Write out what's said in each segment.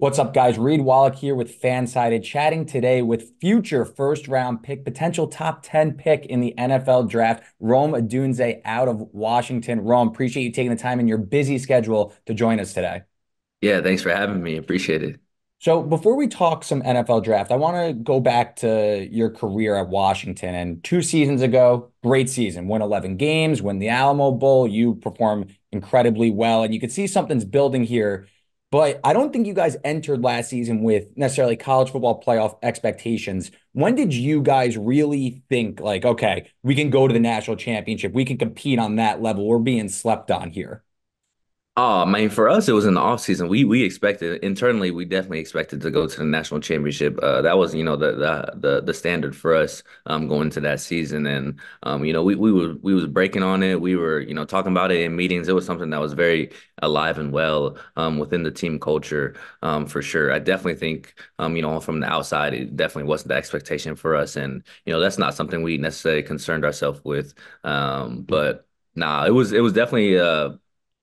What's up, guys? Reed Wallach here with Fansided, chatting today with future first-round pick, potential top 10 pick in the NFL draft, Rome Odunze out of Washington. Rome, appreciate you taking the time in your busy schedule to join us today. Yeah, thanks for having me. Appreciate it. So before we talk some NFL draft, I want to go back to your career at Washington. And 2 seasons ago, great season, win 11 games, win the Alamo Bowl. You perform incredibly well, and you could see something's building here. But I don't think you guys entered last season with necessarily college football playoff expectations. When did you guys really think like, okay, we can go to the national championship, we can compete on that level? We're being slept on here. Oh, I mean, for us, it was in the off season. We expected internally, we definitely expected to go to the national championship. That was, the standard for us going to that season. And we was breaking on it. We were, talking about it in meetings. It was something that was very alive and well within the team culture for sure. I definitely think from the outside, it definitely wasn't the expectation for us. And that's not something we necessarily concerned ourselves with. But nah, it was definitely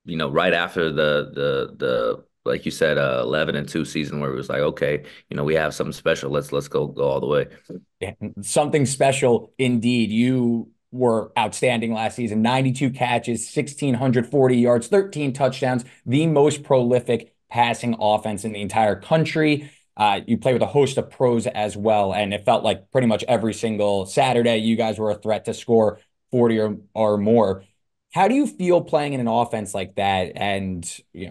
right after the like you said, 11-2 season where it was like, okay, we have something special. Let's go all the way. Yeah, something special indeed. You were outstanding last season. 92 catches, 1,640 yards, 13 touchdowns, the most prolific passing offense in the entire country. You play with a host of pros as well, and it felt like pretty much every single Saturday you guys were a threat to score 40 or more. How do you feel playing in an offense like that? And,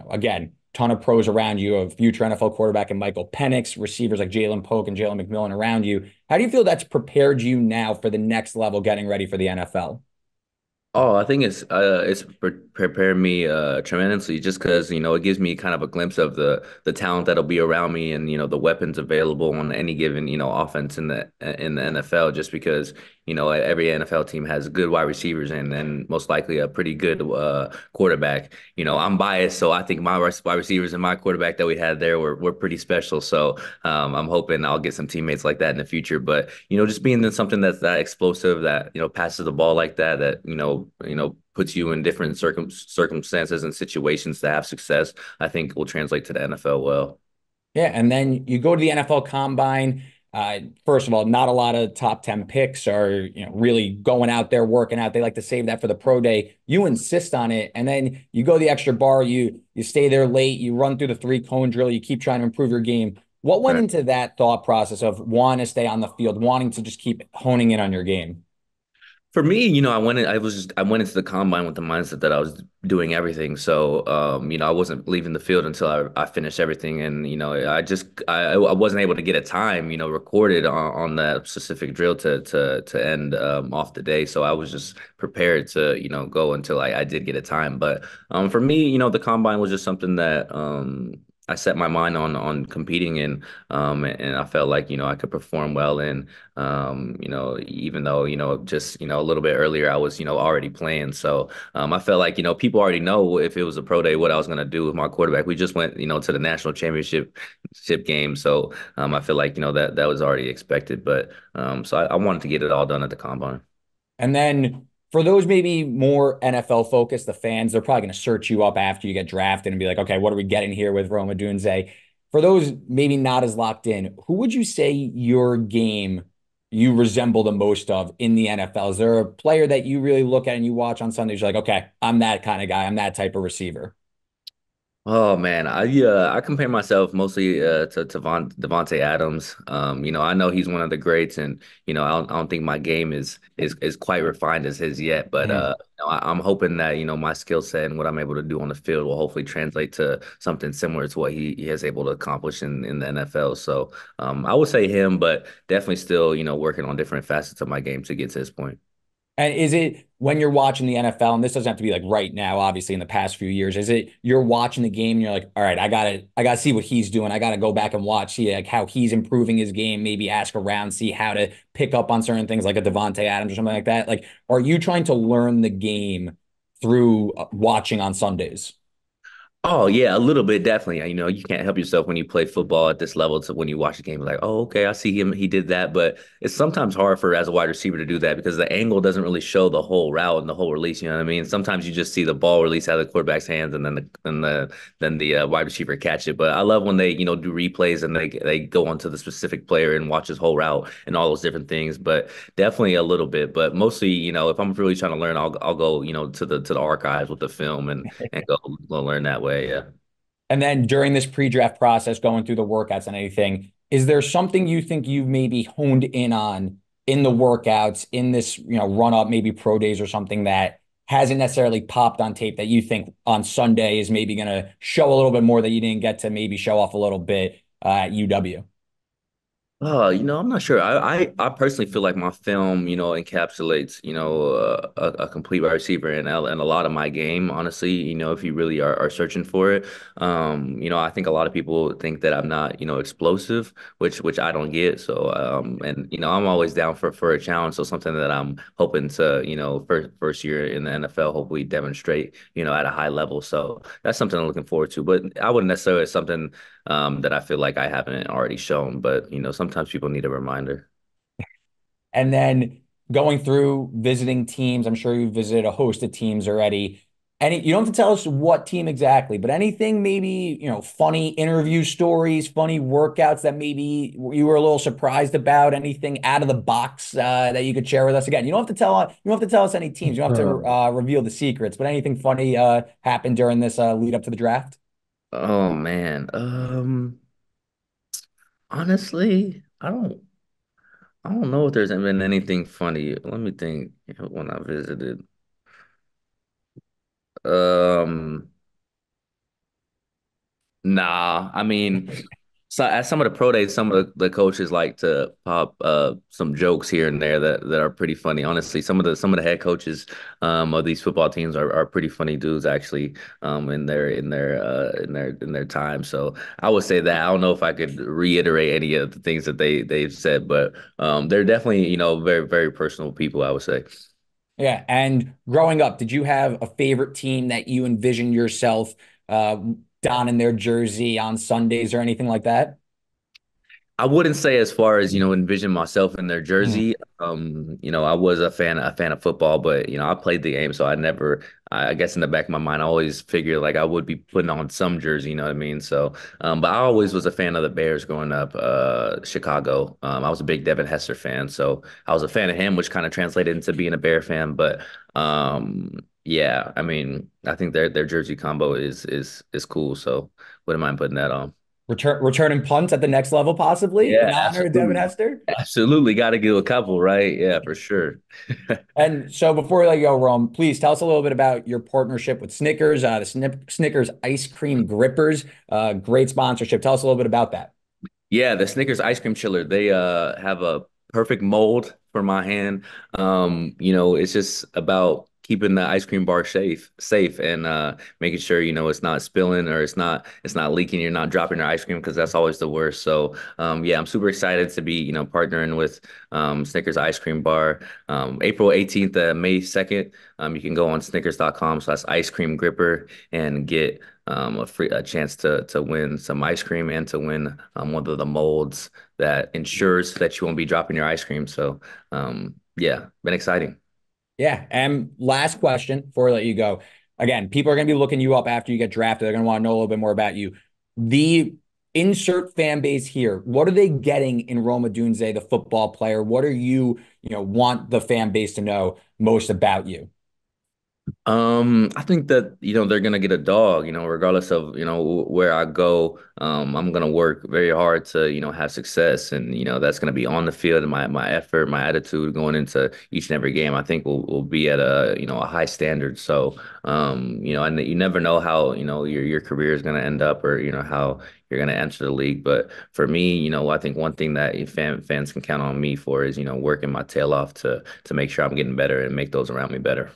again, ton of pros around you, a future NFL quarterback and Michael Penix, receivers like Jalen Polk and Jalen McMillan around you. How do you feel that's prepared you now for the next level, getting ready for the NFL? Oh, I think it's prepared me tremendously just because it gives me kind of a glimpse of the talent that'll be around me and the weapons available on any given offense in the NFL just because every NFL team has good wide receivers and most likely a pretty good quarterback. I'm biased, so I think my wide receivers and my quarterback that we had there were pretty special. So I'm hoping I'll get some teammates like that in the future. But just being in something that's that explosive that passes the ball like that puts you in different circumstances and situations to have success, I think will translate to the NFL well. Yeah, and then you go to the NFL Combine. First of all, not a lot of top 10 picks are, really going out there working out. They like to save that for the pro day. You insist on it, and then you go the extra bar. You stay there late. You run through the three-cone drill. You keep trying to improve your game. What went Right. into that thought process of wanting to stay on the field, wanting to just keep honing in on your game? For me, I went into the combine with the mindset that I was doing everything. So, I wasn't leaving the field until I finished everything. And, I wasn't able to get a time, recorded on that specific drill to end off the day. So I was just prepared to, go until I did get a time. But for me, the combine was just something that I set my mind on competing in, and I felt like I could perform well in. Even though, just, a little bit earlier I was, already playing. So I felt like, people already know if it was a pro day, what I was going to do with my quarterback. We just went, to the national championship game. So I feel like, that was already expected. But so I wanted to get it all done at the combine. And then for those maybe more NFL focused, the fans, they're probably going to search you up after you get drafted and be like, okay, what are we getting here with Rome Odunze? For those maybe not as locked in, who would you say your game you resemble the most of in the NFL? Is there a player that you really look at and you watch on Sundays? You're like, okay, I'm that kind of guy. I'm that type of receiver. Oh man, I compare myself mostly to Devontae Adams. I know he's one of the greats, and I don't think my game is quite refined as his yet. But Mm. I'm hoping that my skill set and what I'm able to do on the field will hopefully translate to something similar to what he is able to accomplish in the NFL. So I would say him, but definitely still working on different facets of my game to get to this point. And is it when you're watching the NFL, and this doesn't have to be like right now, obviously in the past few years, is it you're watching the game and you're like, all right, I gotta see what he's doing. I gotta go back and watch, see like how he's improving his game, maybe ask around, see how to pick up on certain things like a Devontae Adams or something like that. Like, are you trying to learn the game through watching on Sundays? Oh yeah, a little bit definitely. You know, you can't help yourself when you play football at this level. To when you watch the game, like, oh, okay, I see him. He did that, but it's sometimes hard for as a wide receiver to do that because the angle doesn't really show the whole route and the whole release. You know what I mean? Sometimes you just see the ball release out of the quarterback's hands, and then the wide receiver catch it. But I love when they do replays and they go onto the specific player and watch his whole route and all those different things. But definitely a little bit. But mostly, if I'm really trying to learn, I'll go to the archives with the film and go learn that way. Yeah. And then during this pre-draft process, going through the workouts and anything, is there something you think you've maybe honed in on in the workouts, in this, run up, maybe pro days or something that hasn't necessarily popped on tape that you think on Sunday is maybe going to show a little bit more that you didn't get to maybe show off a little bit at UW? I'm not sure. I personally feel like my film, encapsulates, a complete wide receiver and a lot of my game, honestly, if you really are searching for it. I think a lot of people think that I'm not, explosive, which I don't get. So, and I'm always down for a challenge. So something that I'm hoping to, first year in the NFL, hopefully demonstrate, at a high level. So that's something I'm looking forward to. But I wouldn't necessarily something that I feel like I haven't already shown. But sometimes people need a reminder. And then going through visiting teams, I'm sure you've visited a host of teams already. You don't have to tell us what team exactly, but anything maybe, funny interview stories, funny workouts that maybe you were a little surprised about, anything out of the box that you could share with us. Again, you don't have to tell us any teams. You don't have to reveal the secrets, but anything funny happened during this lead up to the draft? Oh man. Honestly, I don't know if there's been anything funny. Let me think when I visited. Um, nah, I mean, so at some of the pro days, some of the coaches like to pop some jokes here and there that are pretty funny. Honestly, some of the head coaches of these football teams are pretty funny dudes actually in their time. So I would say that I don't know if I could reiterate any of the things that they've said, but they're definitely very very personal people, I would say. Yeah. And growing up, did you have a favorite team that you envisioned yourself uh, donning their jersey on Sundays or anything like that? I wouldn't say as far as, envision myself in their Mm. jersey. I was a fan of football, but I played the game, so I guess in the back of my mind, I always figured like I would be putting on some jersey, you know what I mean? So, but I always was a fan of the Bears growing up, Chicago. I was a big Devin Hester fan, so I was a fan of him, which kind of translated into being a Bear fan. But yeah, I mean, I think their jersey combo is cool, so wouldn't mind putting that on. Returning punts at the next level, possibly in Yeah, honor of Devin absolutely. Hester. Absolutely. Got to do a couple, right? Yeah, for sure. And so before we let you go, Rome, please tell us a little bit about your partnership with Snickers, the Snickers ice cream grippers. Great sponsorship. Tell us a little bit about that. Yeah, the Snickers ice cream chiller, they have a perfect mold for my hand. It's just about keeping the ice cream bar safe and making sure, it's not spilling or it's not leaking, you're not dropping your ice cream because that's always the worst. So yeah, I'm super excited to be, partnering with Snickers ice cream bar. April 18th, May 2nd, you can go on snickers.com slash ice cream gripper and get a chance to win some ice cream and to win one of the molds that ensures that you won't be dropping your ice cream. So yeah, been exciting. Yeah. And last question before I let you go. Again, people are going to be looking you up after you get drafted. They're going to want to know a little bit more about you. The insert fan base here, what are they getting in Rome Odunze, the football player? What are want the fan base to know most about you? I think that they're gonna get a dog, regardless of where I go. I'm gonna work very hard to have success, and that's gonna be on the field. And my effort, my attitude going into each and every game, I think will be at a high standard. So and you never know how your career is gonna end up, or how you're gonna enter the league. But for me, I think one thing that fans can count on me for is working my tail off to make sure I'm getting better and make those around me better.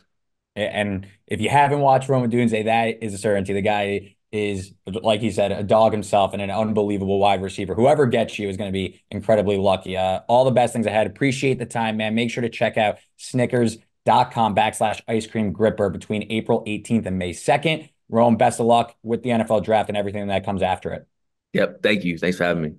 And if you haven't watched Rome Odunze, that is a certainty. The guy is, like he said, a dog himself and an unbelievable wide receiver. Whoever gets you is going to be incredibly lucky. All the best things ahead. Appreciate the time, man. Make sure to check out snickers.com/ice cream gripper between April 18th and May 2nd. Rome, best of luck with the NFL draft and everything that comes after it. Yep. Thank you. Thanks for having me.